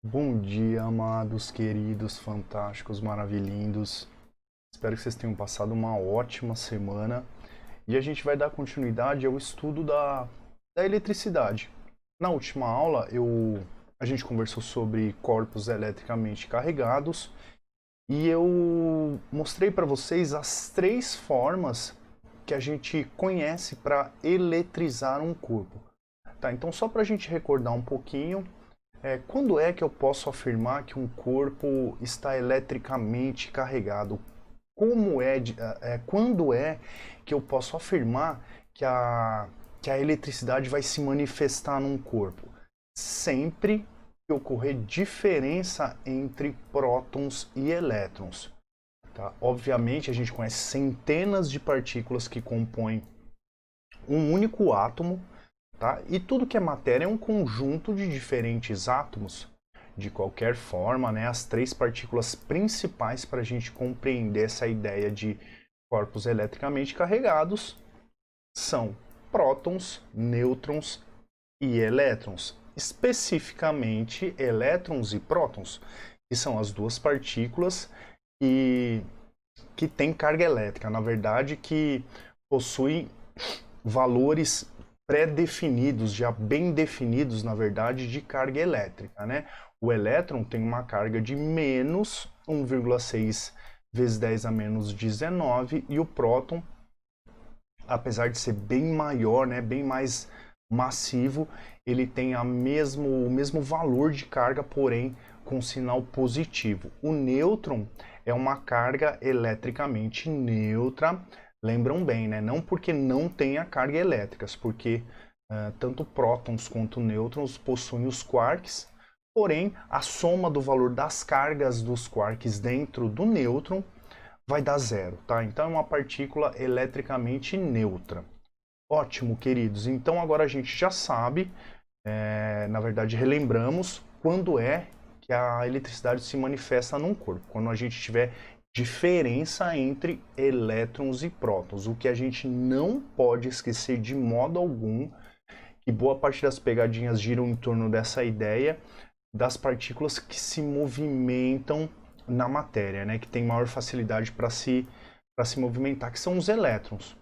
Bom dia, amados, queridos, fantásticos, maravilhindos. Espero que vocês tenham passado uma ótima semana. E a gente vai dar continuidade ao estudo da eletricidade. Na última aula, a gente conversou sobre corpos eletricamente carregados e eu mostrei para vocês as três formas que a gente conhece para eletrizar um corpo. Tá, então, só para a gente recordar um pouquinho. Quando é que eu posso afirmar que um corpo está eletricamente carregado? Quando é que eu posso afirmar que a eletricidade vai se manifestar num corpo? Sempre que ocorrer diferença entre prótons e elétrons. Tá? Obviamente, a gente conhece centenas de partículas que compõem um único átomo. Tá? E tudo que é matéria é um conjunto de diferentes átomos. De qualquer forma, né, as três partículas principais para a gente compreender essa ideia de corpos eletricamente carregados são prótons, nêutrons e elétrons. Especificamente, elétrons e prótons, que são as duas partículas que, que têm carga elétrica. Na verdade, que possuem valores pré-definidos, já bem definidos, na verdade, de carga elétrica, né? O elétron tem uma carga de menos 1,6 vezes 10 a menos 19 e o próton, apesar de ser bem maior, né, bem mais massivo, ele tem o mesmo valor de carga, porém com sinal positivo. O nêutron é uma carga eletricamente neutra. Lembram bem, né? Não porque não tenha carga elétricas, porque tanto prótons quanto nêutrons possuem os quarks, porém a soma do valor das cargas dos quarks dentro do nêutron vai dar zero, tá? Então é uma partícula eletricamente neutra. Ótimo, queridos. Então agora a gente já sabe, na verdade relembramos, quando é que a eletricidade se manifesta num corpo. Quando a gente tiver diferença entre elétrons e prótons. O que a gente não pode esquecer de modo algum, que boa parte das pegadinhas giram em torno dessa ideia das partículas que se movimentam na matéria, né, que tem maior facilidade para se movimentar, que são os elétrons.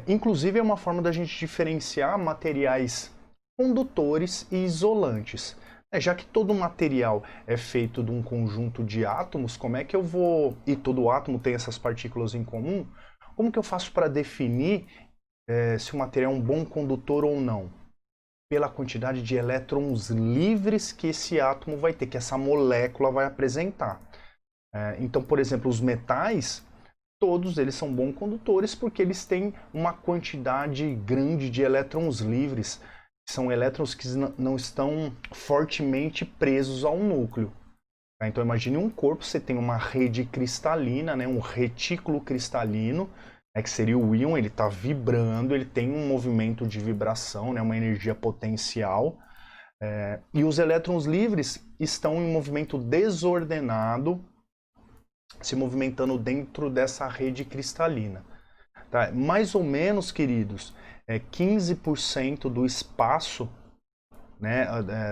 Inclusive é uma forma da gente diferenciar materiais condutores e isolantes. Já que todo material é feito de um conjunto de átomos, como é que eu vou... E todo átomo tem essas partículas em comum, como que eu faço para definir se o material é um bom condutor ou não? Pela quantidade de elétrons livres que esse átomo vai ter, que essa molécula vai apresentar. Então, por exemplo, os metais, todos eles são bons condutores porque eles têm uma quantidade grande de elétrons livres. São elétrons que não estão fortemente presos ao núcleo. Então imagine um corpo, você tem uma rede cristalina, né, um retículo cristalino, que seria o íon, ele está vibrando, ele tem um movimento de vibração, né, uma energia potencial, e os elétrons livres estão em movimento desordenado, se movimentando dentro dessa rede cristalina. Tá? Mais ou menos, queridos, 15% do espaço, né,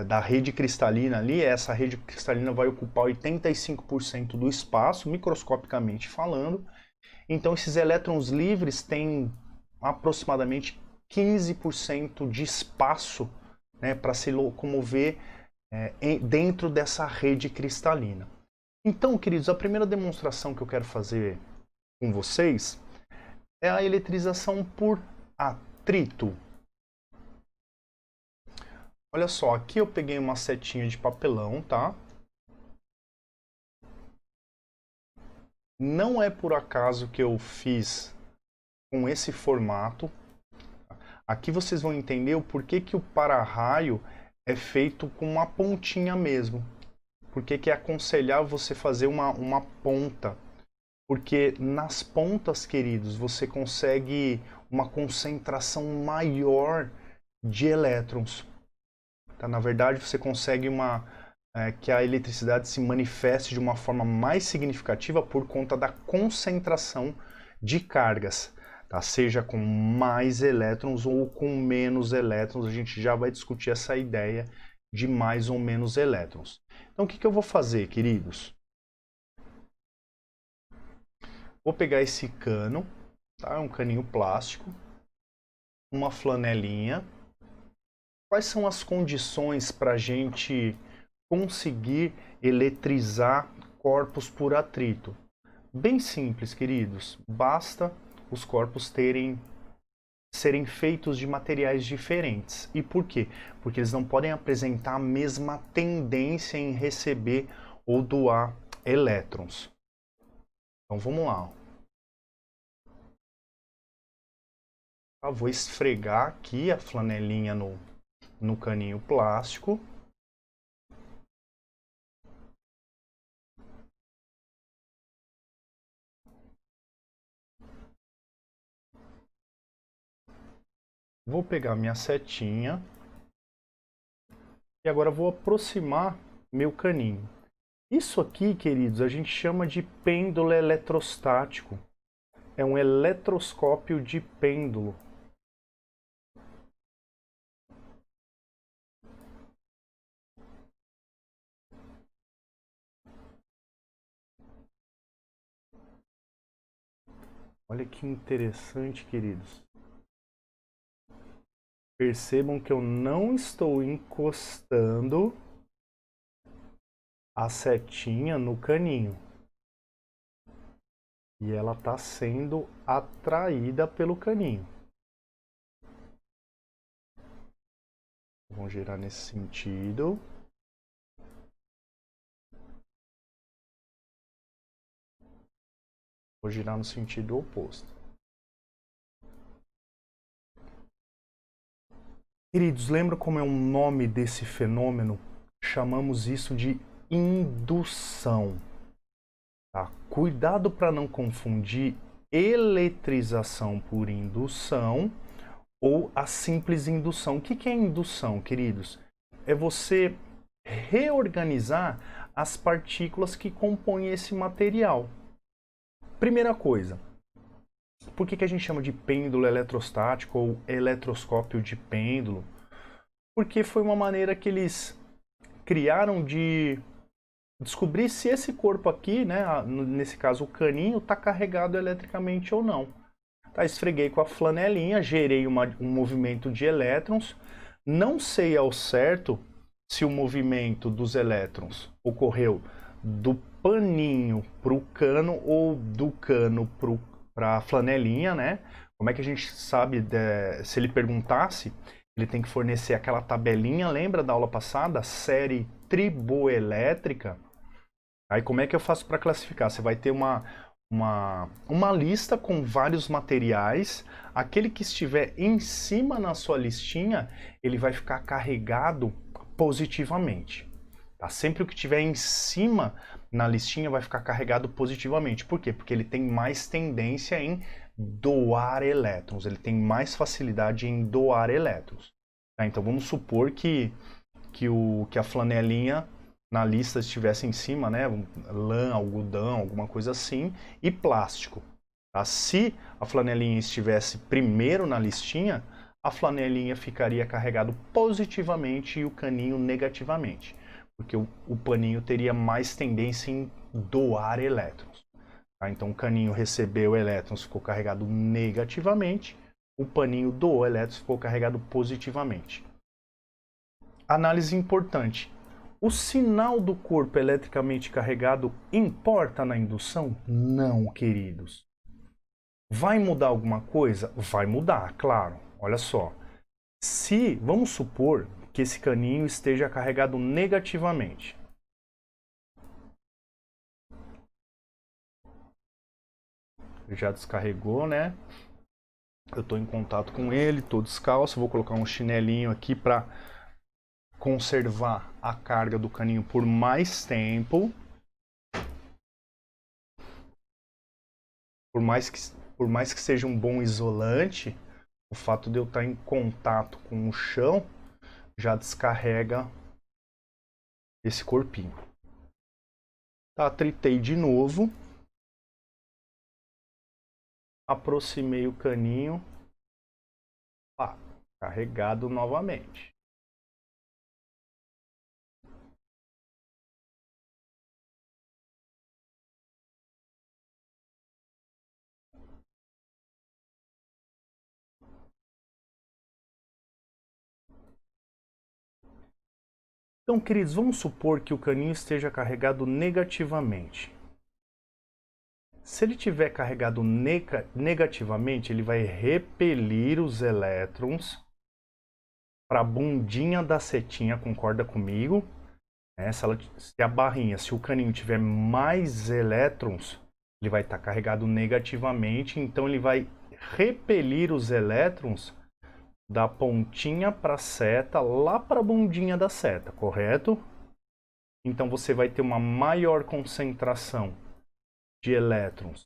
da rede cristalina ali, essa rede cristalina vai ocupar 85% do espaço, microscopicamente falando. Então, esses elétrons livres têm aproximadamente 15% de espaço, né, para se locomover dentro dessa rede cristalina. Então, queridos, a primeira demonstração que eu quero fazer com vocês é a eletrização por atrito. Olha só, aqui eu peguei uma setinha de papelão, tá? Não é por acaso que eu fiz com esse formato. Aqui vocês vão entender o porquê que o para-raio é feito com uma pontinha mesmo. Por que é aconselhável você fazer uma ponta? Porque nas pontas, queridos, você consegue uma concentração maior de elétrons. Tá? Na verdade, você consegue que a eletricidade se manifeste de uma forma mais significativa por conta da concentração de cargas. Tá? Seja com mais elétrons ou com menos elétrons, a gente já vai discutir essa ideia de mais ou menos elétrons. Então o que eu vou fazer, queridos? Vou pegar esse cano, tá? Um caninho plástico, uma flanelinha. Quais são as condições para a gente conseguir eletrizar corpos por atrito? Bem simples, queridos. Basta os corpos serem feitos de materiais diferentes. E por quê? Porque eles não podem apresentar a mesma tendência em receber ou doar elétrons. Então vamos lá. Eu vou esfregar aqui a flanelinha no caninho plástico. Vou pegar minha setinha e agora vou aproximar meu caninho. Isso aqui, queridos, a gente chama de pêndulo eletrostático. É um eletroscópio de pêndulo. Olha que interessante, queridos. Percebam que eu não estou encostando a setinha no caninho. E ela está sendo atraída pelo caninho. Vamos girar nesse sentido. Vou girar no sentido oposto. Queridos, lembra como é o nome desse fenômeno? Chamamos isso de indução. Tá? Cuidado para não confundir eletrização por indução ou a simples indução. O que é indução, queridos? É você reorganizar as partículas que compõem esse material. Primeira coisa, por que a gente chama de pêndulo eletrostático ou eletroscópio de pêndulo? Porque foi uma maneira que eles criaram de descobrir se esse corpo aqui, né, nesse caso o caninho, está carregado eletricamente ou não. Tá, esfreguei com a flanelinha, gerei um movimento de elétrons. Não sei ao certo se o movimento dos elétrons ocorreu do paninho para o cano ou do cano para a flanelinha, né? Como é que a gente sabe, se ele perguntasse, ele tem que fornecer aquela tabelinha, lembra da aula passada? Série triboelétrica. Aí como é que eu faço para classificar? Você vai ter uma lista com vários materiais. Aquele que estiver em cima na sua listinha, ele vai ficar carregado positivamente. Tá? Sempre o que estiver em cima na listinha vai ficar carregado positivamente. Por quê? Porque ele tem mais tendência em doar elétrons, ele tem mais facilidade em doar elétrons. Tá? Então vamos supor que a flanelinha na lista estivesse em cima, né, lã, algodão, alguma coisa assim, e plástico. Tá? Se a flanelinha estivesse primeiro na listinha, a flanelinha ficaria carregado positivamente e o caninho negativamente, porque o paninho teria mais tendência em doar elétrons. Tá? Então o caninho recebeu elétrons, ficou carregado negativamente, o paninho doou elétrons, ficou carregado positivamente. Análise importante. O sinal do corpo eletricamente carregado importa na indução? Não, queridos. Vai mudar alguma coisa? Vai mudar, claro. Olha só. Se, vamos supor que esse caninho esteja carregado negativamente. Já descarregou, né? Eu estou em contato com ele, estou descalço. Vou colocar um chinelinho aqui para conservar a carga do caninho por mais tempo. Por mais que seja um bom isolante, o fato de eu estar em contato com o chão já descarrega esse corpinho. Tá, tritei de novo. Aproximei o caninho. Carregado novamente. Então, queridos, vamos supor que o caninho esteja carregado negativamente. Se ele estiver carregado negativamente, ele vai repelir os elétrons para a bundinha da setinha, concorda comigo? Se a barrinha, se o caninho tiver mais elétrons, ele vai estar carregado negativamente, então ele vai repelir os elétrons da pontinha para a seta, lá para a bundinha da seta, correto? Então você vai ter uma maior concentração de elétrons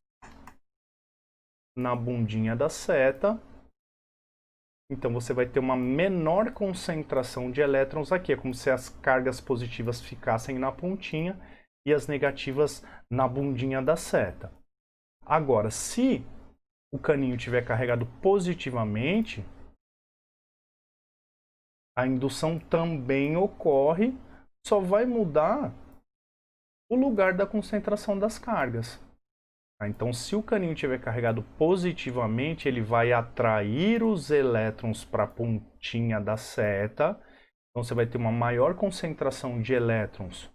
na bundinha da seta. Então você vai ter uma menor concentração de elétrons aqui. É como se as cargas positivas ficassem na pontinha e as negativas na bundinha da seta. Agora, se o caninho estiver carregado positivamente, a indução também ocorre, só vai mudar o lugar da concentração das cargas. Então, se o caninho estiver carregado positivamente, ele vai atrair os elétrons para a pontinha da seta. Então, você vai ter uma maior concentração de elétrons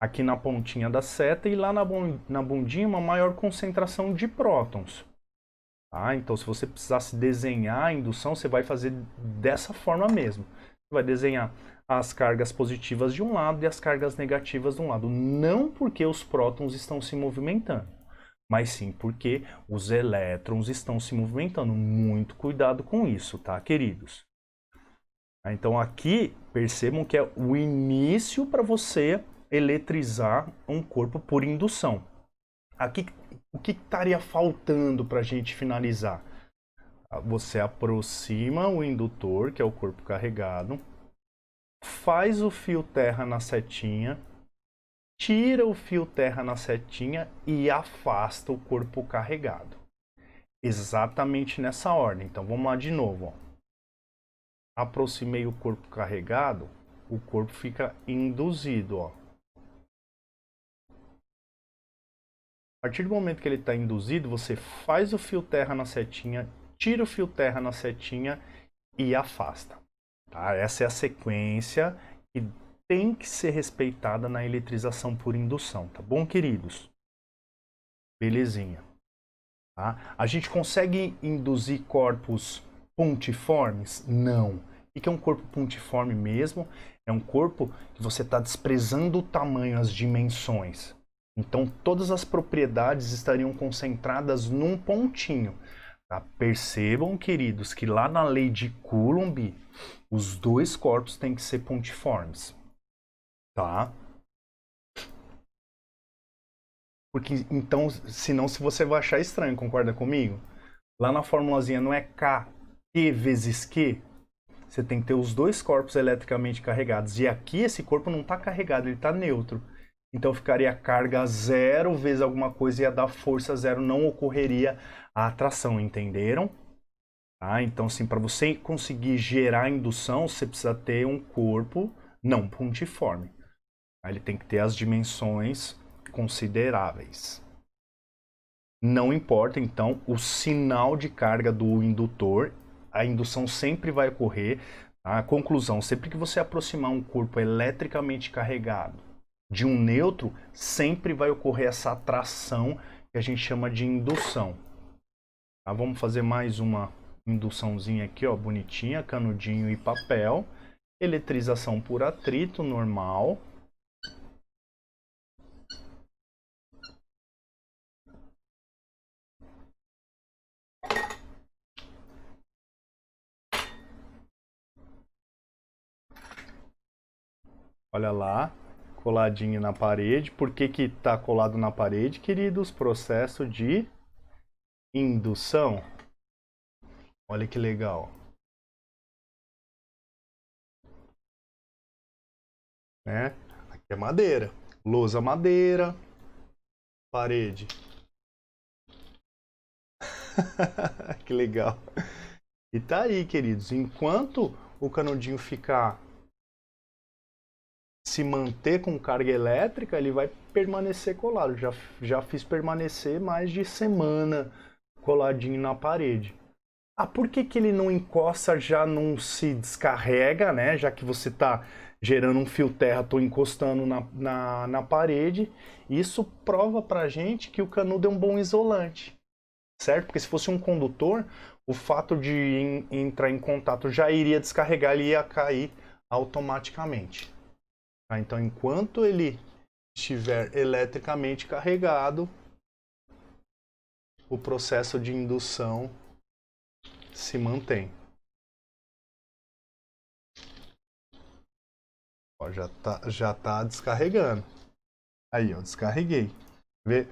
aqui na pontinha da seta e lá na bundinha uma maior concentração de prótons. Tá? Então, se você precisasse desenhar a indução, você vai fazer dessa forma mesmo. Você vai desenhar as cargas positivas de um lado e as cargas negativas de um lado. Não porque os prótons estão se movimentando, mas sim porque os elétrons estão se movimentando. Muito cuidado com isso, tá, queridos? Então aqui, percebam que é o início para você eletrizar um corpo por indução. Aqui, o que estaria faltando para a gente finalizar? Você aproxima o indutor, que é o corpo carregado, faz o fio terra na setinha, tira o fio terra na setinha e afasta o corpo carregado. Exatamente nessa ordem. Então vamos lá de novo. Ó. Aproximei o corpo carregado, o corpo fica induzido. Ó. A partir do momento que ele está induzido, você faz o fio terra na setinha, tira o fio terra na setinha e afasta. Tá? Essa é a sequência que tem que ser respeitada na eletrização por indução, tá bom, queridos? Belezinha. Tá? A gente consegue induzir corpos pontiformes? Não. O que é um corpo pontiforme mesmo? É um corpo que você está desprezando o tamanho, as dimensões. Então, todas as propriedades estariam concentradas num pontinho. Tá? Percebam, queridos, que lá na lei de Coulomb, os dois corpos têm que ser pontiformes. Tá? Porque, então, senão se você vai achar estranho, concorda comigo? Lá na formulazinha não é K, Q vezes Q? Você tem que ter os dois corpos eletricamente carregados. E aqui esse corpo não está carregado, ele está neutro. Então ficaria carga zero vezes alguma coisa, ia dar força zero, não ocorreria a atração, entenderam? Tá? Então, assim, para você conseguir gerar indução, você precisa ter um corpo não pontiforme. Ele tem que ter as dimensões consideráveis. Não importa, então, o sinal de carga do indutor, a indução sempre vai ocorrer. Tá? Conclusão, sempre que você aproximar um corpo eletricamente carregado de um neutro, sempre vai ocorrer essa atração que a gente chama de indução. Tá? Vamos fazer mais uma induçãozinha aqui, ó, bonitinha, canudinho e papel. Eletrização por atrito, normal. Olha lá, coladinho na parede. Por que que tá colado na parede, queridos? Processo de indução. Olha que legal. Né? Aqui é madeira. Lousa madeira. Parede. Que legal. E tá aí, queridos. Enquanto o canudinho ficar se manter com carga elétrica, ele vai permanecer colado. Já fiz permanecer mais de semana coladinho na parede. Ah, por que que ele não encosta, já não se descarrega, né? Já que você está gerando um fio terra, estou encostando na parede. Isso prova pra gente que o canudo é um bom isolante, certo? Porque se fosse um condutor, o fato de entrar em contato já iria descarregar, ele ia cair automaticamente. Tá? Então, enquanto ele estiver eletricamente carregado, o processo de indução se mantém. Ó, já tá descarregando. Aí, eu descarreguei. Vê?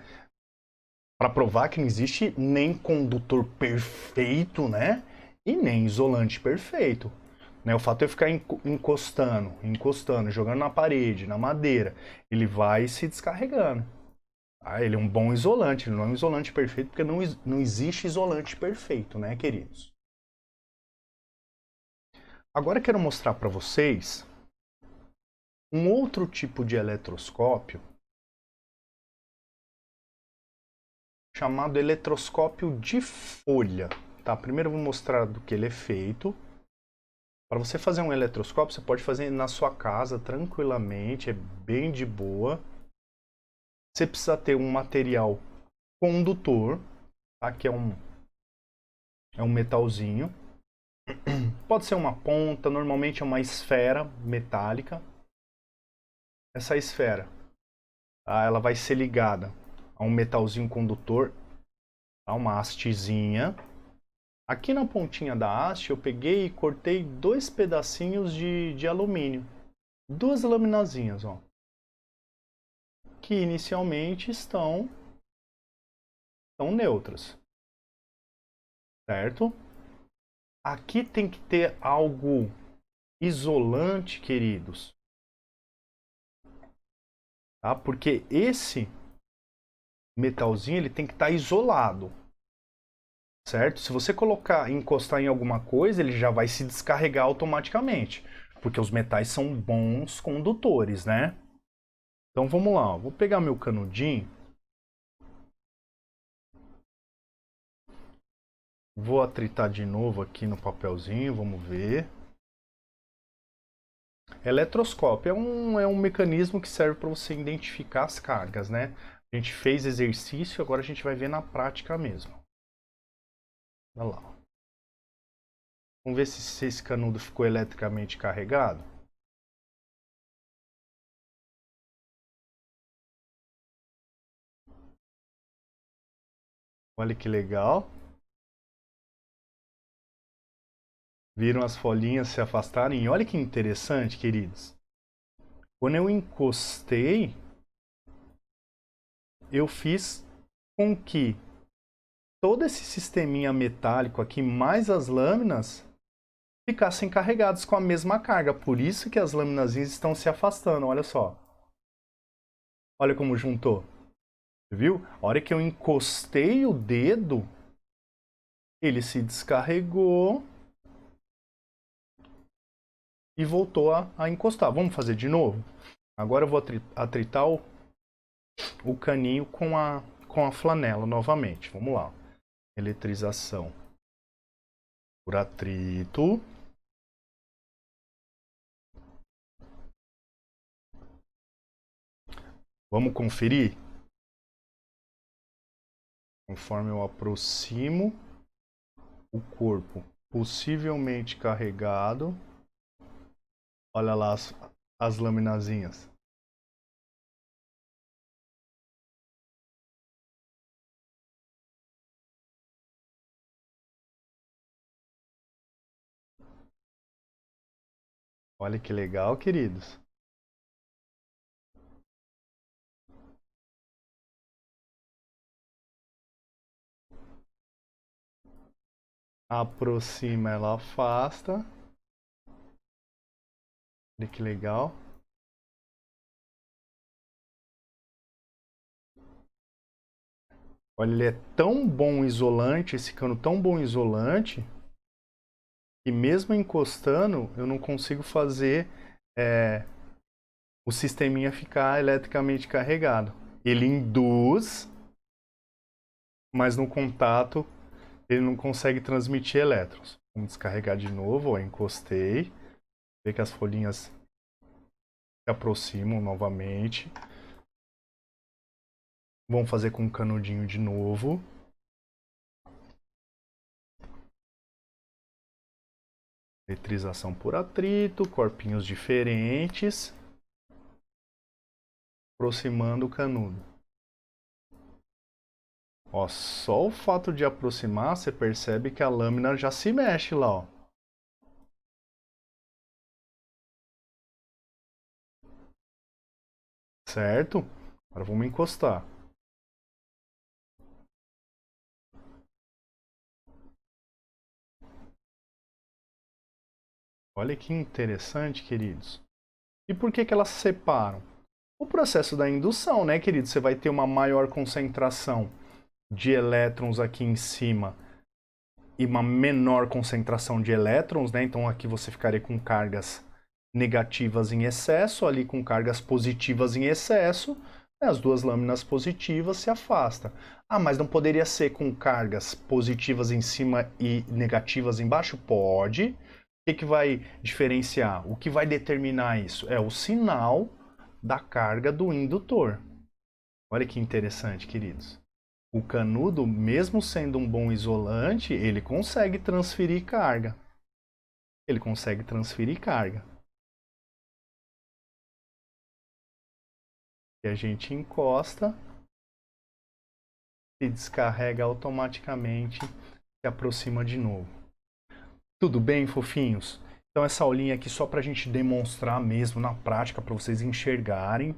Para provar que não existe nem condutor perfeito, né? E nem isolante perfeito. Né? O fato de eu ficar encostando, jogando na parede, na madeira, ele vai se descarregando. Ah, ele é um bom isolante, ele não é um isolante perfeito, porque não existe isolante perfeito, né, queridos? Agora eu quero mostrar para vocês um outro tipo de eletroscópio chamado eletroscópio de folha. Tá, primeiro eu vou mostrar do que ele é feito. Para você fazer um eletroscópio, você pode fazer na sua casa tranquilamente, é bem de boa. Você precisa ter um material condutor, tá? Que é um metalzinho. Pode ser uma ponta, normalmente é uma esfera metálica. Essa esfera, tá? Ela vai ser ligada a um metalzinho condutor, a uma hastezinha. Aqui na pontinha da haste eu peguei e cortei 2 pedacinhos de alumínio. 2 laminazinhas, ó. Que inicialmente estão neutras, certo? Aqui tem que ter algo isolante, queridos, tá? Porque esse metalzinho ele tem que estar isolado, certo? Se você colocar, encostar em alguma coisa, ele já vai se descarregar automaticamente, porque os metais são bons condutores, né? Então vamos lá, ó. Vou pegar meu canudinho, vou atritar de novo aqui no papelzinho, vamos ver. Eletroscópio é um mecanismo que serve para você identificar as cargas, né? A gente fez exercício, agora a gente vai ver na prática mesmo. Olha lá. Vamos ver se esse canudo ficou eletricamente carregado. Olha que legal. Viram as folhinhas se afastarem? E olha que interessante, queridos. Quando eu encostei, eu fiz com que todo esse sisteminha metálico aqui, mais as lâminas, ficassem carregados com a mesma carga. Por isso que as laminazinhas estão se afastando, olha só. Olha como juntou. Viu? A hora que eu encostei o dedo, ele se descarregou e voltou a encostar. Vamos fazer de novo? Agora eu vou atritar o caninho com a flanela novamente. Vamos lá. Eletrização por atrito. Vamos conferir? Conforme eu aproximo o corpo possivelmente carregado. Olha lá as laminazinhas. Olha que legal, queridos. Aproxima, ela afasta. Olha que legal. Olha, ele é tão bom isolante, esse cano tão bom isolante, que mesmo encostando, eu não consigo fazer o sisteminha ficar eletricamente carregado. Ele induz, mas no contato ele não consegue transmitir elétrons. Vamos descarregar de novo, ó, encostei. Vê que as folhinhas se aproximam novamente. Vamos fazer com o canudinho de novo. Eletrização por atrito, corpinhos diferentes. Aproximando o canudo. Ó, só o fato de aproximar, você percebe que a lâmina já se mexe lá, ó. Certo? Agora vamos encostar. Olha que interessante, queridos. E por que que elas se separam? O processo da indução, né, queridos? Você vai ter uma maior concentração de elétrons aqui em cima e uma menor concentração de elétrons, né? Então aqui você ficaria com cargas negativas em excesso, ali com cargas positivas em excesso. As duas lâminas positivas se afastam. Ah, mas não poderia ser com cargas positivas em cima e negativas embaixo? Pode. O que vai diferenciar? O que vai determinar isso? É o sinal da carga do indutor. Olha que interessante, queridos. O canudo, mesmo sendo um bom isolante, ele consegue transferir carga. Ele consegue transferir carga. E a gente encosta e descarrega automaticamente e aproxima de novo. Tudo bem, fofinhos? Então essa aulinha aqui só para a gente demonstrar mesmo na prática, para vocês enxergarem.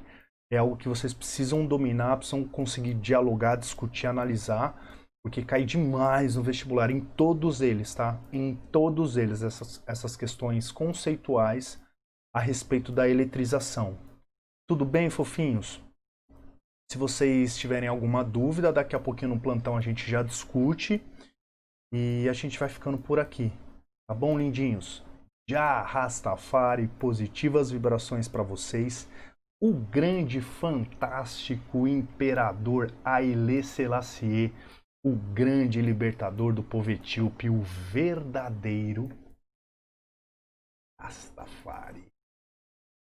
É algo que vocês precisam dominar, precisam conseguir dialogar, discutir, analisar, porque cai demais no vestibular, em todos eles, tá? Em todos eles, essas questões conceituais a respeito da eletrização. Tudo bem, fofinhos? Se vocês tiverem alguma dúvida, daqui a pouquinho no plantão a gente já discute e a gente vai ficando por aqui. Tá bom, lindinhos? Já Rastafari, positivas vibrações para vocês. O grande, fantástico imperador Haile Selassie, o grande libertador do povo etíope, o verdadeiro Rastafari.